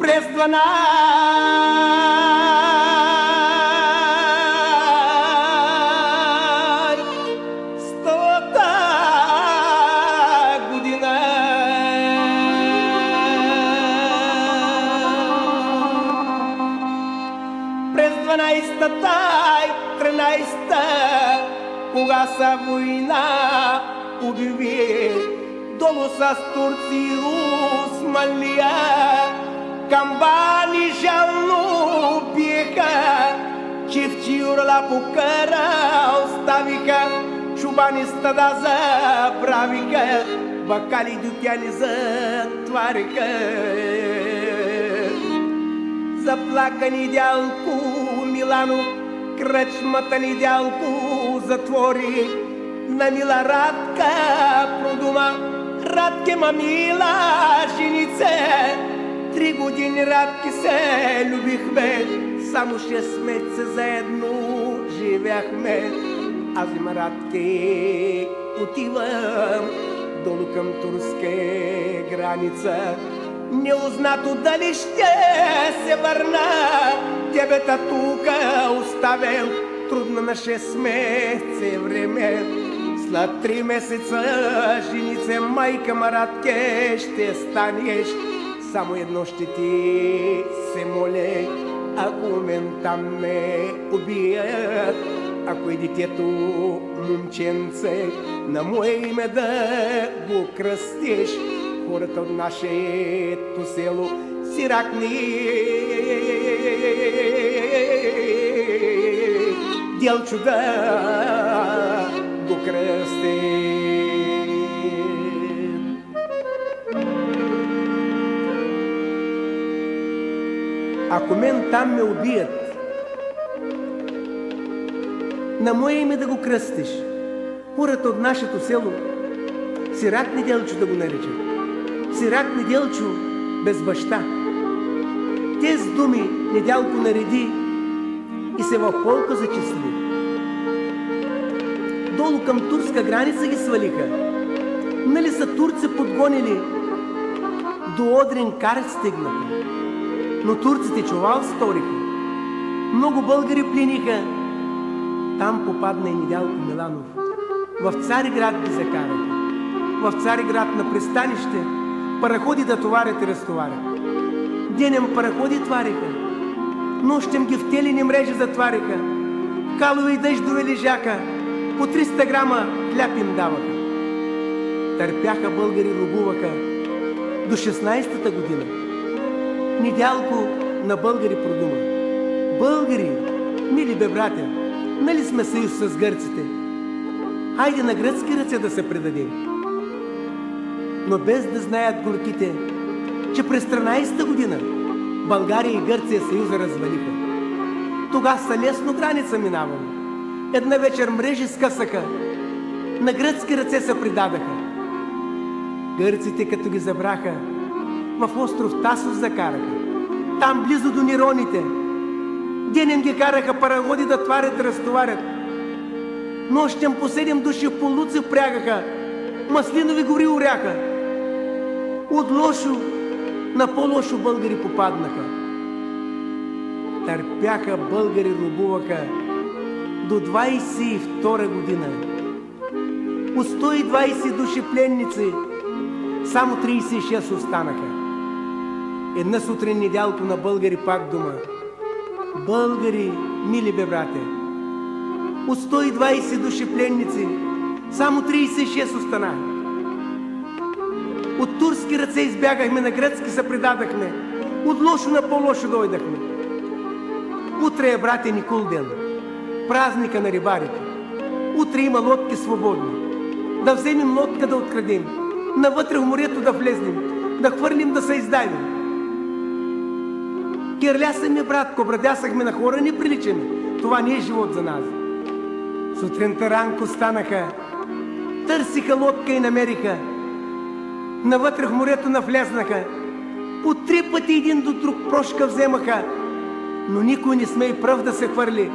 през 12 година. През 12-та и 13-та, кога са война обяви, долу с турци и Османлия, камбани жално биеха, чифчи орла покара оставиха, чубани стада забравиха, бакали дютяни затвариха. Заплакани дялко Миланов, кръчмата ни дялко затвори, на мила Радка продума: Радке, ма мила женице, 3 години Радки се любихме, само 6 месеца заедно живяхме. Аз има Радке, отивам долу към турска граница, неузнато дали ще се върна, тебета тука оставям, трудно на 6 месеца време. След 3 месеца, женице, майка ма Радке, ще станеш. Само едно ще ти се моля, ако мен там ме убият, ако и детето момченце на мое име да го кръстиш, хората от нашето село сиракни Делчо да го кръсти. Ако мен там ме убият, на мое име да го кръстиш, хората от нашето село сирак Неделчо да го наричат. Сирак Неделчо без баща. Тези думи Недялко нареди и се в полка зачисли. Долу към турска граница ги свалиха. Нали са турци подгонили, до Одрин Карт стигнаха. Но турците чувал сториха. Много българи плениха. Там попадна и Недялко Миланов. В Цариград ги закараха. В Цариград на пристанище параходи да товарят и разтоварят. Денем параходи твариха, нощем ги в телени мрежи затвариха. Калове и дъждове лежака, по 300 грама хляб им даваха. Търпяха българи, рубуваха до 16-та година. Недялко на българи продума: българи, мили бе братя, нали сме съюз с гърците? Хайде на гръцки ръце да се предадем. Но без да знаят горките, че през 13-та година България и Гърция съюза развалиха. Тогава са лесно граница минаваме. Една вечер мрежи скъсаха, на гръцки ръце се предадаха. Гърците, като ги забраха, в остров Тасос закараха. Там близо до Нероните. Денем ги караха параходи да тварят и разтоварят. Нощем по 7 души в полуци впрягаха, маслинови гори оряха. От лошо на по-лошо българи попаднаха. Търпяха българи, рубуваха до 22 година. От 120 души пленници само 36 останаха. Една сутрин Недялко на българи пак дума: българи, мили бе брате, от 120 души пленници само 36 останаха. От турски ръце избягахме, на гръцки се предадахме, от лошо на по-лошо дойдахме. Утре е, брате, Никулден, празника на рибарите. Утре има лодки свободни. Да вземем лодка да открадем, навътре в морето да влезнем, да хвърлим, да се издавим. Кирлясаме, братко, брадясахме на хора, не приличаме. Това не е живот за нас. Сутринта ранко станаха, търсиха лодка и намериха. Навътре в морето навлезнаха. По 3 пъти един до друг прошка вземаха. Но никой не смее пръв да се хвърли,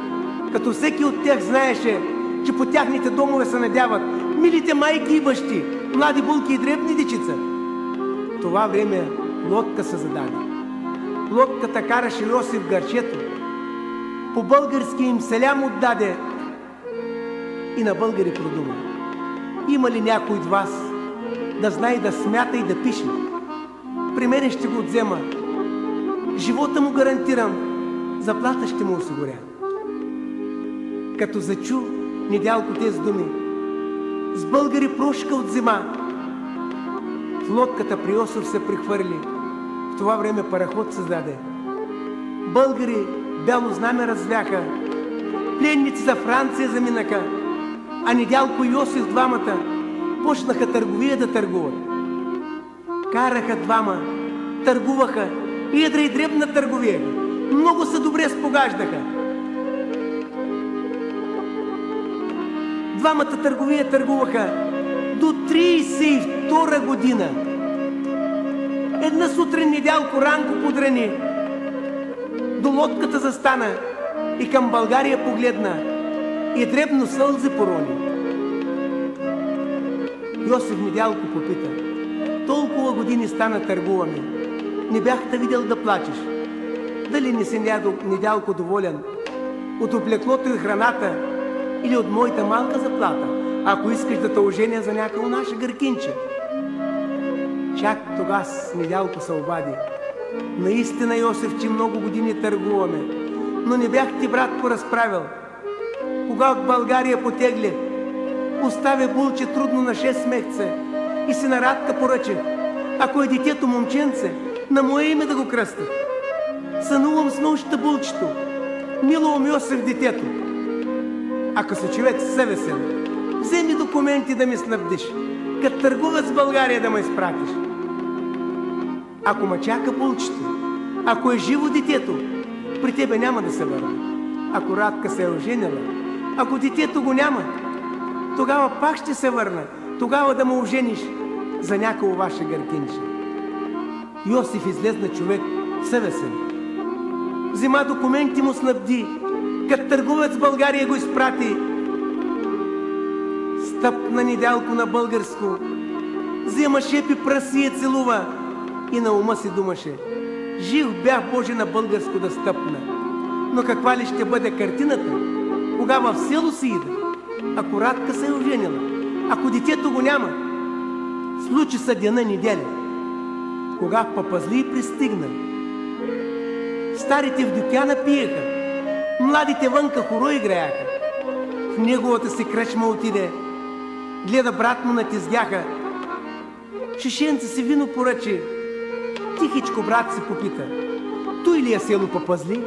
като всеки от тях знаеше, че по тяхните домове се надяват милите майки и бащи, млади булки и дребни дечица. Това време лодка се зададе. лодката караше Йосиф гърчето. По български им селям отдаде и на българи продума. Има ли някой от вас да знае да смята и да пише? При мене ще го отзема. Живота му гарантирам, заплата ще му осигуря. Като зачу Недялко тези думи, с българи прошка от зима. В лодката при Йосиф се прихвърли. В това време параход създаде. Българи бяло знаме развяха, пленници за Франция заминаха, а Недялко и Йосиф двамата почнаха търговия да търгуват. Караха двама, търгуваха, едра и дребна търговия. Много се добре спогаждаха. Двамата търговия търгуваха до 32 година. Една сутрин Недялко ранко подрани, до лодката застана и към България погледна и дребно сълзи порони. Йосиф Недялко попита: толкова години стана търгуваме, не бях те видел да плачеш. Дали не си Недялко доволен от облеклото и храната или от моята малка заплата, ако искаш да те оженя за някакво наше гъркинче? Чак тогава Недялко се обади: наистина, Йосиф, че много години търгуваме, но не бях ти, брат, поразправил. Кога от България потеглих, оставя булче трудно на 6 месеца и си на Радка поръчах, ако е детето момченце, на мое име да го кръстят. Сънувам с нощта булчето, милувам Йосиф детето. Ако си човек съвестен, вземи документи да ми снабдиш, като търгувец в България да ме изпратиш. Ако ме чака булчето, ако е живо детето, при тебе няма да се върне. Ако Радка се е оженила, ако детето го няма, тогава пак ще се върна, тогава да му ожениш за някакво ваше гъркинче. Йосиф излезна човек съвестен. Взема документи, му снабди, като търгувец в България го изпрати. Стъпна Недялко на българско, взема шепи пръси и целува и на ума си думаше: жив бях, Боже, на българско да стъпна. Но каква ли ще бъде картината, кога в село си иде, ако Радка се е оженила, ако детето го няма? Случи се дена неделя, кога папазли пристигна. Старите в дюкяна пиеха, младите вънка хоро играяха. В неговата си кръчма отиде, гледа брат му на тезгяха. Шишенце си вино поръчи. Тихичко брат се попита: той ли е село Папазли?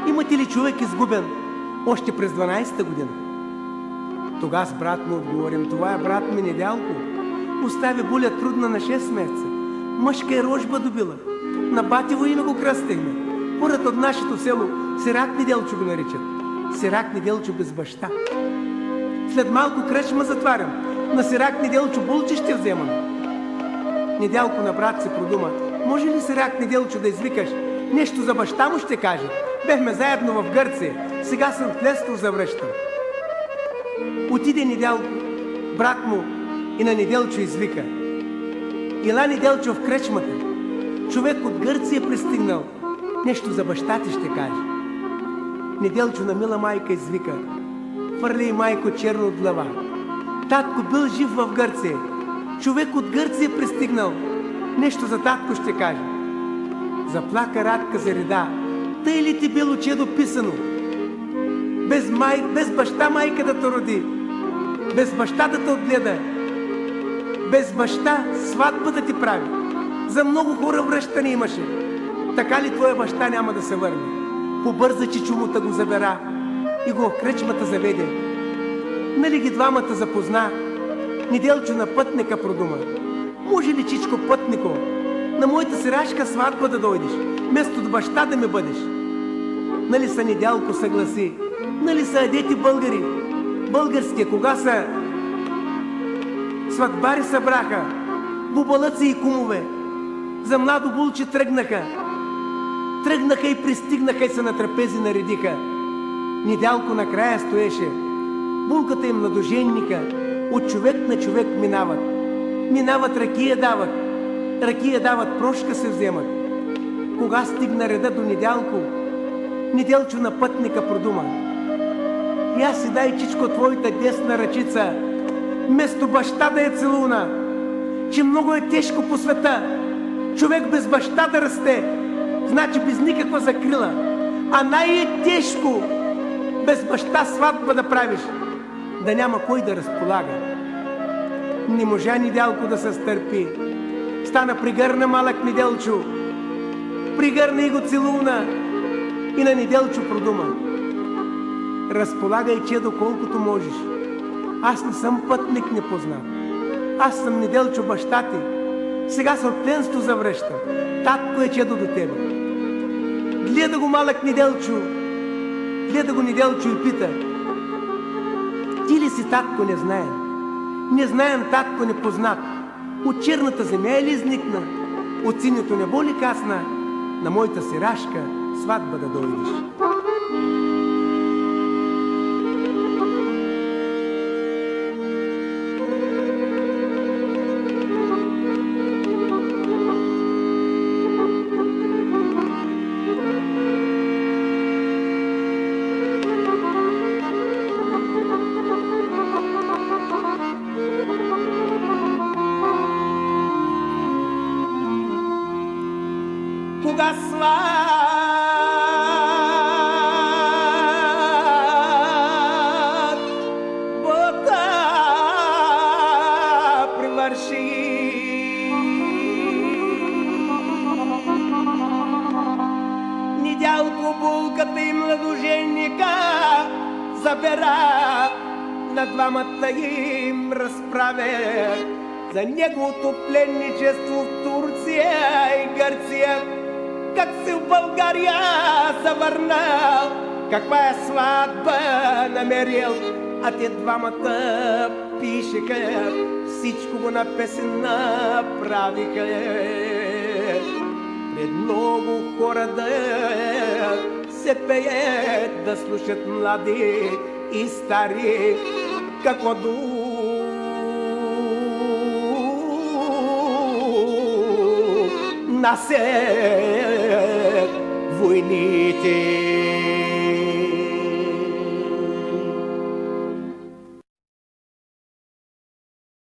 Имате ли човек изгубен още през 12-та година? Тогава с брат му отговорим: това е брат ми Недялко. Остави буля трудна на 6 месеца. Мъжка е рожба добила. На батево име го кръстихме. Хората от нашето село Сирак Неделчо го наричат. Сирак Неделчо без баща. След малко кръчма затварям. На Сирак Неделчо булче ще вземам. Недялко на брат се продума: може ли Сирак Неделчо да извикаш? Нещо за баща му ще каже. Бехме заедно в Гърция. Сега съм в Лестово завръщам. Отиде Недялко, брат му, и на Неделчо извика: ела, Неделчо, в кръчмата. Човек от Гърция пристигнал. Нещо за баща ти ще каже. Неделчо на мила майка извика: фърли, майко, черно от глава. Татко бил жив в Гърция. Човек от Гърция пристигнал. Нещо за татко ще каже. Заплака Радка за реда: тъй ли ти било чедо писано? Без баща майка да те роди, без баща да те отгледа, без баща сватба да ти прави. За много хора връщане имаше. Така ли твоя баща няма да се върне? Побърза, че чумута го забера и го в кръчмата заведе. Нали ги двамата запозна? Неделчо на пътника продума: може ли, чичко пътнико, на моята сирашка сватба да дойдеш, вместо от баща да ме бъдеш? Нали са Недялко съгласи? Нали са адети българи? Българския, кога са сватбари събраха, бубалъци и кумове, за младо булче тръгнаха. Тръгнаха и пристигнаха и се на трапези наредиха. Недялко накрая стоеше. Булката им на доженника от човек на човек минават. Минават, ракия дават. Ракия дават, прошка се вземат. Кога стигна реда до Недялко, Неделчо на пътника продума: я си дай, чичко, твоята десна ръчица, вместо баща да е целуна, че много е тежко по света човек без баща да расте, значи без никаква закрила, а най-е тежко без баща сватба да правиш, да няма кой да разполага. Не можа Недялко да се стърпи. Стана, пригърна малък Неделчо, пригърна и го целуна и на Неделчо продума: разполагай, чедо, колкото можеш. Аз не съм пътник непознат. Аз съм Неделчо, баща ти. Сега с отпленство завръщам. Татко е, чедо, до тебе. Гледа го малък Неделчо, гледа го Неделчо и пита: ти ли си, татко, не знаем? Не знаем, татко, непознат. От черната земя е ли изникна? От синето небо ли касна? На моята си рашка сватба да дойдеш. Кога сватбата привърши, Недялко булката и младоженика забера, на двамата им разправя за неговото пленничество в Турция и Гърция, как се в България завърнал, каква е сватба намерил, а те двамата пишеха, всичко го на песен направиха. Пред много хора да се пее, да слушат млади и стари, какво насед войните.